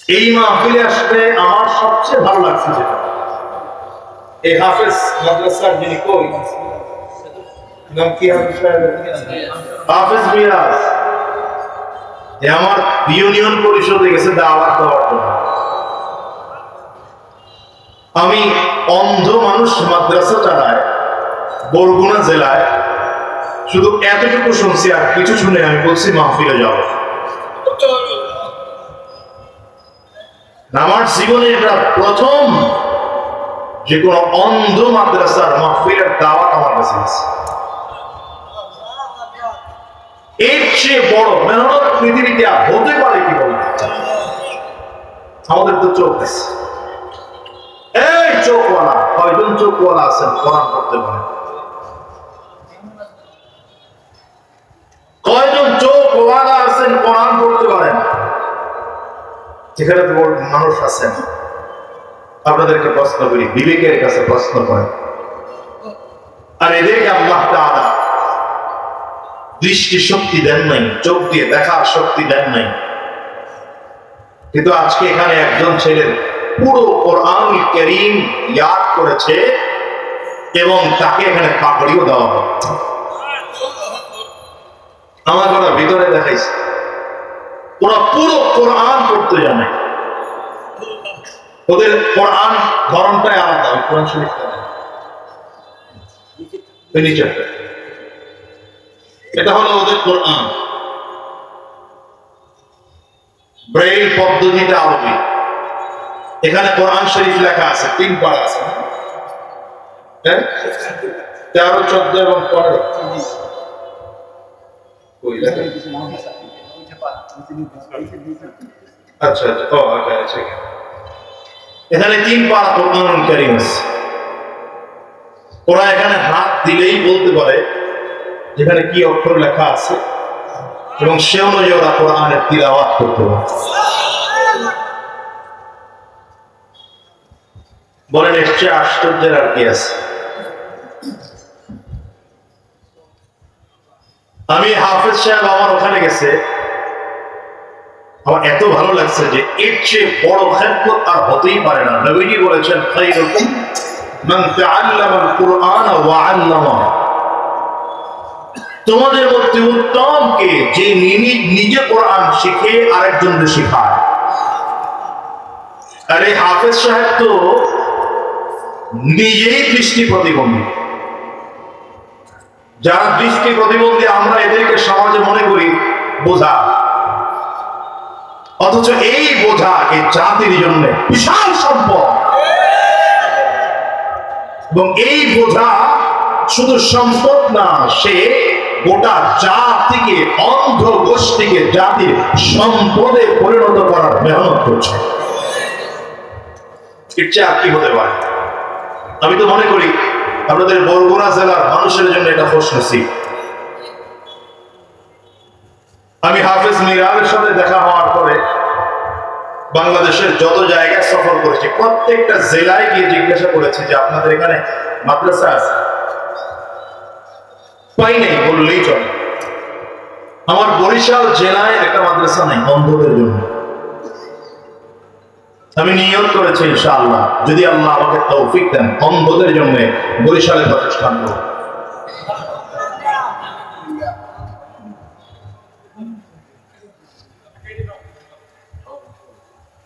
এই মাহফিলে আসলে আমার সবচেয়ে ভালো লাগছে যেটা, এই হাফেজ মাদ্রাসার যিনি কই নাম কি হাফেজ মিরাজ, আমার ইউনিয়ন পরিষদে গেছে দাওয়াত দেওয়ার জন্য। আমি অন্ধ মানুষ মাদ্রাসা চালায় বরগুনা জেলায়, শুধু এতটুকু শুনছি আর কিছু শুনে আমি বলছি মাহফিলে যাব। আমার জীবনে এটা প্রথম যে কোন অন্ধ মাদ্রাসার মাহফিলের দাওয়াত আমার কাছে আছে। এর চেয়ে বড় মেহনত পৃথিবীতে হতে পারে কি বলে? আমাদের তো চোখ আছে, এই চোখওয়ালা কয়জন চোখওয়ালা আছেন কোরআন পড়তে পারে? কয়জন চোখওয়ালা আছেন কোরআন পড়তে পারেন? যেখানে তো মানুষ আছেন, আপনাদেরকে প্রশ্ন করি, বিবেকের কাছে প্রশ্ন করেন, আর এদেরকে আল্লাহ তাআলা দৃষ্টি শক্তি দেন নাই, চোখ দিয়ে দেখার শক্তি দেন নাই, কিন্তু আজকে এখানে একজন ছেলের পুরো কোরআন কারীম ইয়াদ করেছে এবং তাকে এখানে পাগড়িও দেওয়া হবে। আমার কথা ভিতরে দেখাইছে, ওরা পুরো কোরআন পড়তে জানে, ওদের কোরআন ধরনটাই আলাদা। কোরআন শরীফটা নিচেরটা, এটা হলো ওদের কোরআন, ব্রেইল পদ্ধতিটা আরবি। এখানে কোরআন শরীফ লেখা আছে, 3 পারা আছে, 13, 14 এবং 15। আচ্ছা আচ্ছা, ও আচ্ছা, এখানে 3 পারা কোরআন কারীম আছে। ওরা এখানে হাত দিলেই বলতে পারে যেখানে কি অক্ষর লেখা আছে এবং সে অনুযায়ী ওরা কোরআনের তিলাওয়াত করতে পারে। বলেন এর চেয়ে আশ্চর্যের আর কি আছে? আমি হাফেজ সাহেব আমার ওখানে গেছে, আমার এত ভালো লাগছে যে এর চেয়ে বড় খেদমত আর হতেই পারে না। নবীজি বলেছেন, খায়রুকুম মান তাআল্লামাল কুরআন ওয়া আল্লামা, তোমাদের মধ্যে উত্তম কে যে নিজে কোরআন শিখে আরেকজনকে শেখায়। আরে হাফেজ সাহেব তো নিজেই দৃষ্টি প্রতিবন্ধী। যারা দৃষ্টি প্রতিবন্ধী আমরা এদেরকে সমাজে মনে করি বোঝা, অথচ এই বোঝা এই জাতির জন্য বিশাল সম্পদ। এবং এই বোঝা শুধু সম্পদ না, সে গোটা জাতিকে, অন্ধ গোষ্ঠীকে জাতির সম্পদে পরিণত করার মেহনত করছে। ইচ্ছা আর কি হতে পারে? আমি তো মনে করি আপনাদের বরগুনা জেলার মানুষের জন্য এটা খুশনসিব। আমি হাফেজ মিরাজের সাথে দেখা হওয়ার পরে বাংলাদেশের যত জায়গায় সফর করেছি, প্রত্যেকটা জেলায় গিয়ে জিজ্ঞাসা করেছি যে আপনাদের এখানে মাদ্রাসা আছে? পাই নাই বললেই চলে। আমার বরিশাল জেলায় একটা মাদ্রাসা নাই অন্ধদের জন্য। আমি নিয়ত করেছি ইনশাআল্লাহ, যদি আল্লাহ আমাকে তৌফিক দেন, অন্ধদের জন্য বরিশালে প্রতিষ্ঠান করব।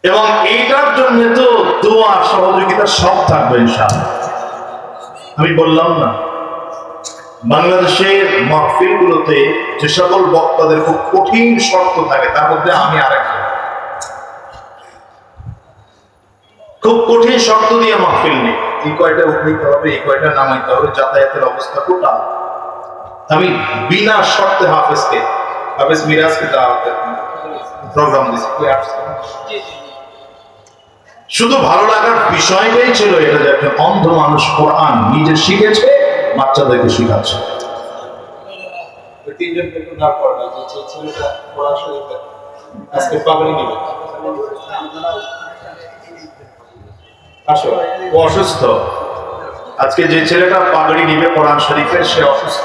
এবং এইটার জন্য তো দোয়া সহযোগিতা সব থাকবে ইনশাআল্লাহ। আমি বললাম না, বাংলাদেশের মাহফিলগুলোতে যে সকল বক্তাদের খুব কঠিন শর্ত থাকে, তার মধ্যে আমি আরেকজন। খুব কঠিন শর্ত দিয়ে মাহফিল নেই, এই কয়টা উঠাইতে হবে, এই কয়টা নামাইতে হবে, যাতায়াতের অবস্থা টোটাল। আমি বিনা শর্তে হাফেজ মিরাজকে দাওয়াতের প্রোগ্রাম দিয়েছি। শুধু ভালো লাগার বিষয়টাই ছিল এটা যে একটা অন্ধ মানুষ কোরআন নিজে শিখেছে, বাচ্চাদেরকে শিখাচ্ছে। অসুস্থ, আজকে যে ছেলেটা পাগড়ি নিবে কোরআন শরীফের, সে অসুস্থ।